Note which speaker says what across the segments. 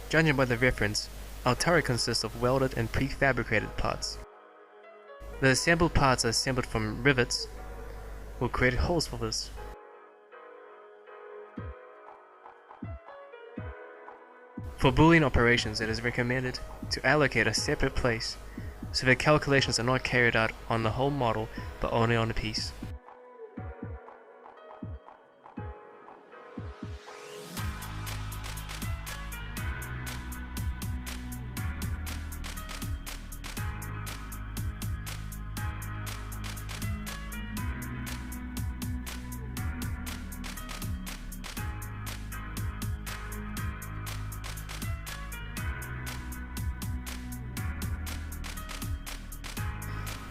Speaker 1: Judging by the reference, our turret consists of welded and prefabricated parts. The assembled parts are assembled from rivets. We'll create holes for this. For Boolean operations, it is recommended to allocate a separate place so that calculations are not carried out on the whole model but only on a piece.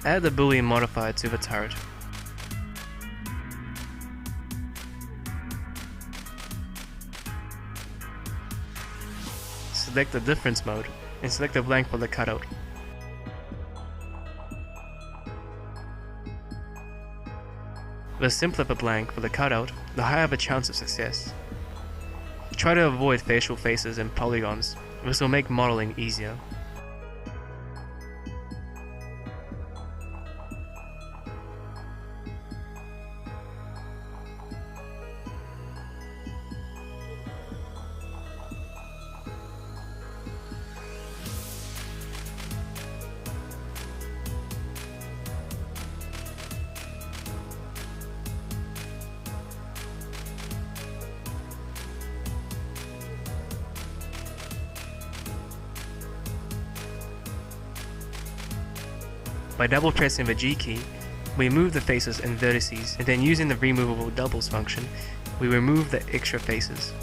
Speaker 1: Add the Boolean modifier to the turret. Select the difference mode and select the blank for the cutout. The simpler the blank for the cutout, the higher the chance of success. Try to avoid facial faces and polygons. This will make modeling easier. By double pressing the G key, we move the faces and vertices, and then using the removable doubles function, we remove the extra faces.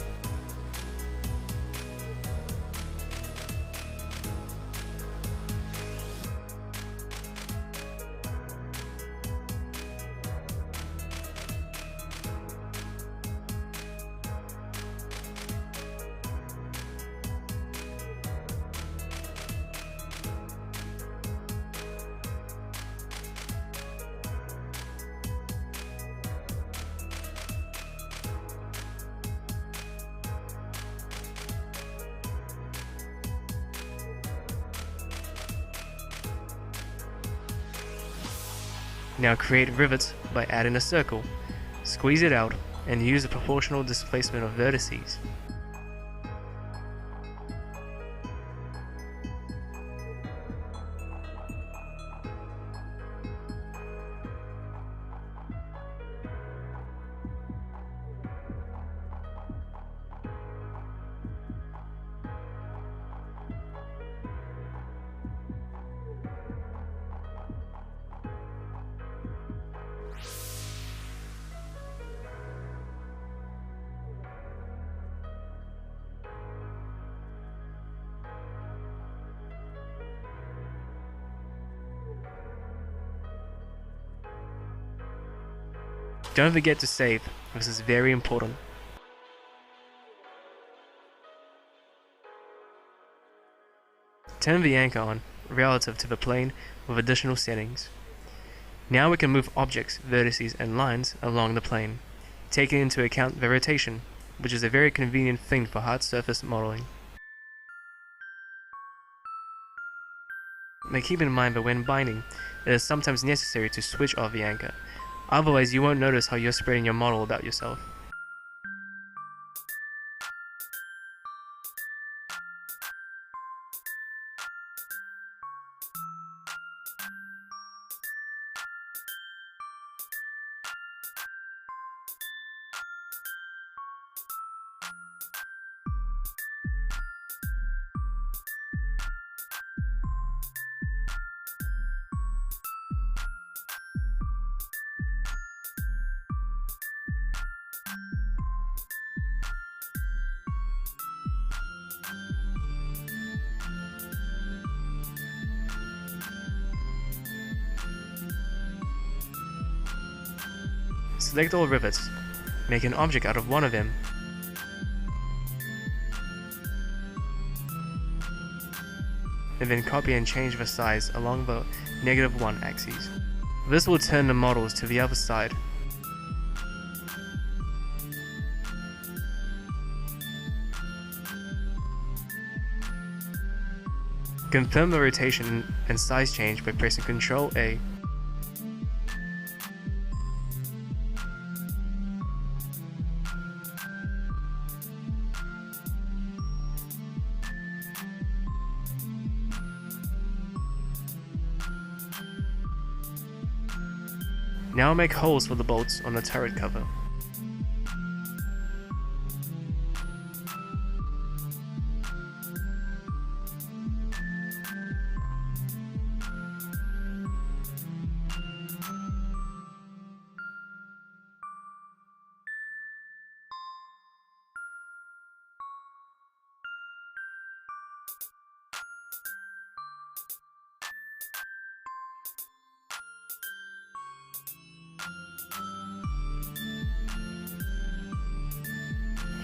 Speaker 1: Now create rivets by adding a circle, squeeze it out, and use the proportional displacement of vertices. Don't forget to save, this is very important. Turn the anchor on, relative to the plane, with additional settings. Now we can move objects, vertices, and lines along the plane, taking into account the rotation, which is a very convenient thing for hard surface modeling. But keep in mind that when binding, it is sometimes necessary to switch off the anchor. Otherwise, you won't notice how you're spreading your model about yourself. Select all rivets, make an object out of one of them, and then copy and change the size along the -1 axis. This will turn the models to the other side. Confirm the rotation and size change by pressing Ctrl A. Now make holes for the bolts on the turret cover.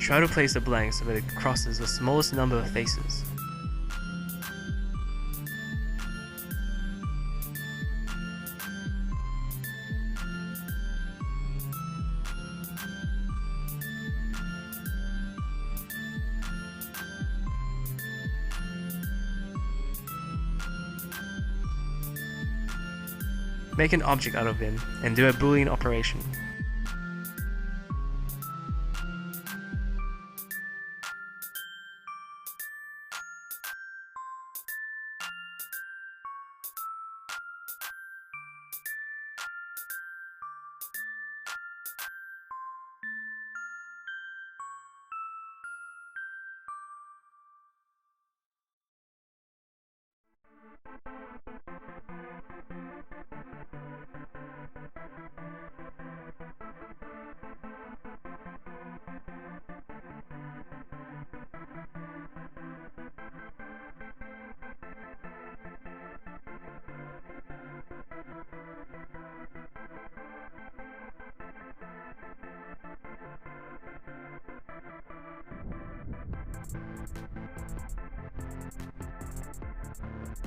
Speaker 1: Try to place the blank so that it crosses the smallest number of faces. Make an object out of them and do a Boolean operation.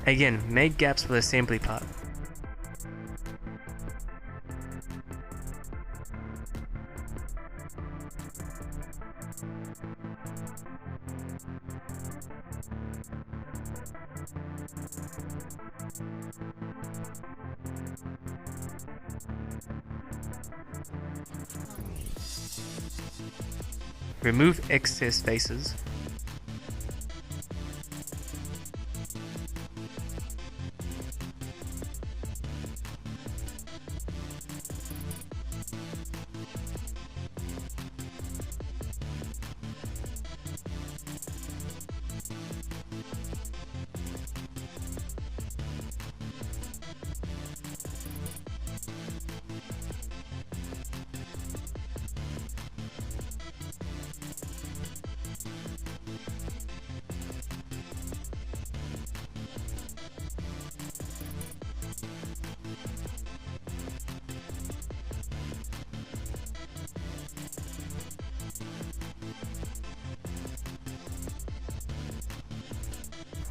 Speaker 1: Again, make gaps for the assembly part. Remove excess faces.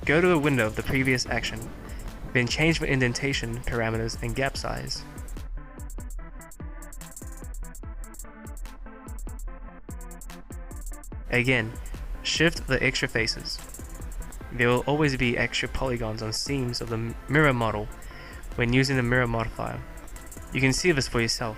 Speaker 1: Go to the window of the previous action, then change the indentation parameters and gap size. Again, shift the extra faces. There will always be extra polygons on seams of the mirror model when using the mirror modifier. You can see this for yourself.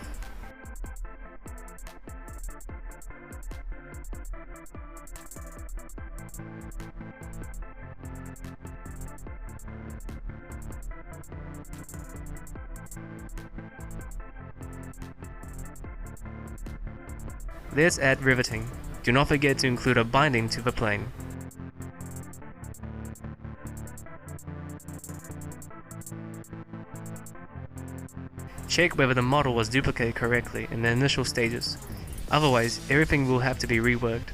Speaker 1: Let's add riveting. Do not forget to include a binding to the plane. Check whether the model was duplicated correctly in the initial stages, otherwise everything will have to be reworked.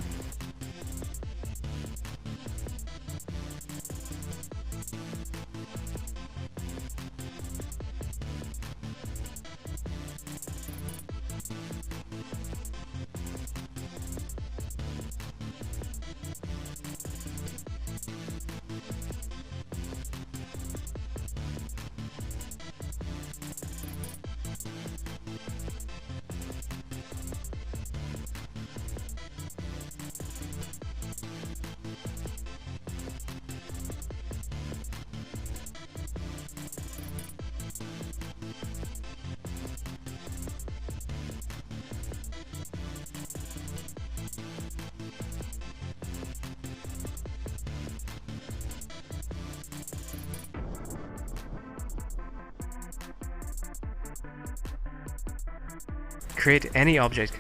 Speaker 1: create any object,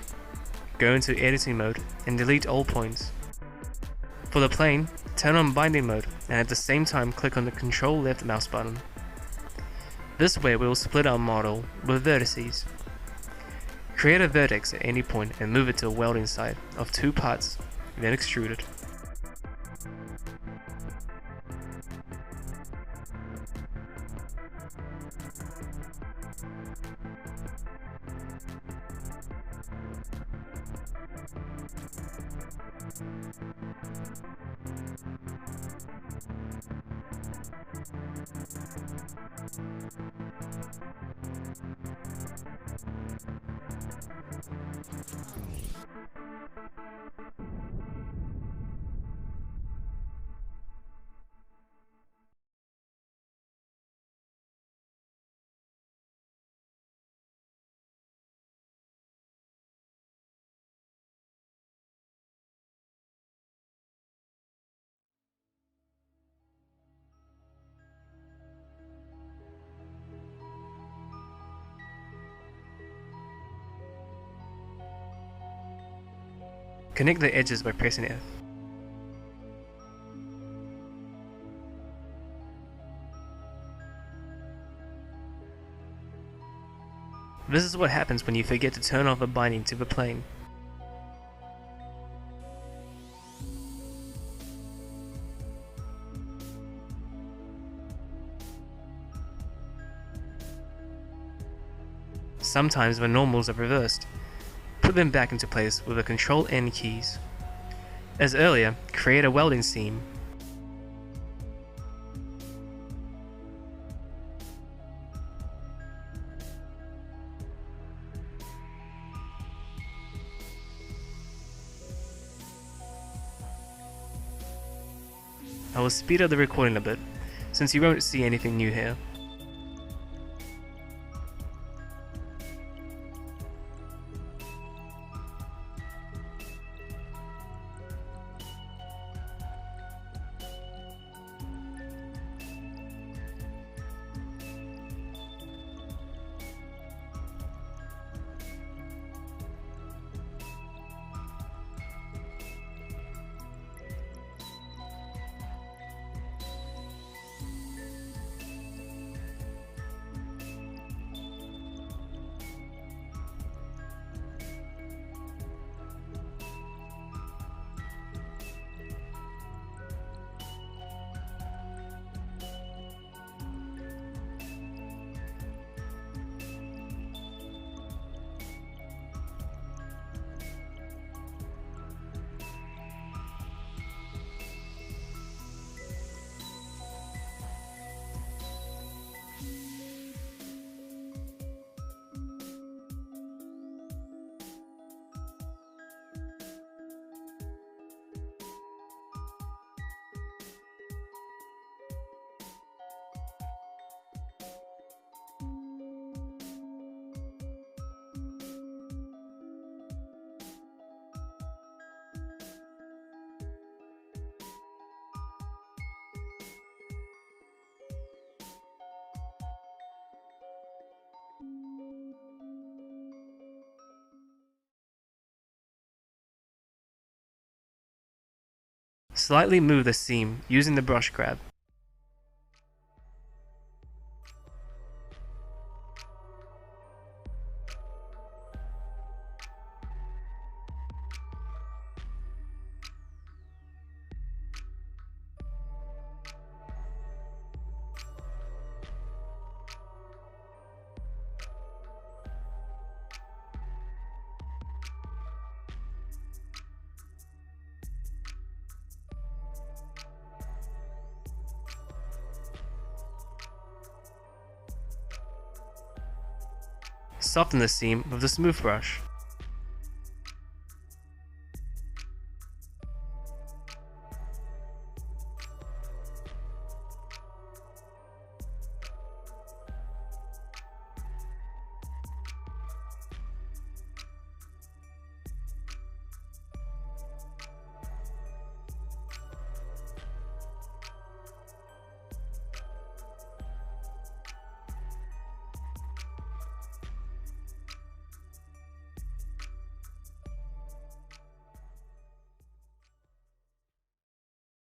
Speaker 1: go into editing mode and delete all points. For the plane, turn on binding mode and at the same time click on the Control left mouse button. This way we will split our model with vertices. Create a vertex at any point and move it to a welding site of 2 parts, then extrude it. Connect the edges by pressing F. This is what happens when you forget to turn off the binding to the plane. Sometimes the normals are reversed. Put them back into place with the Control N keys. As earlier, create a welding seam. I will speed up the recording a bit, since you won't see anything new here. Slightly move the seam using the brush grab. Soften the seam with the smooth brush.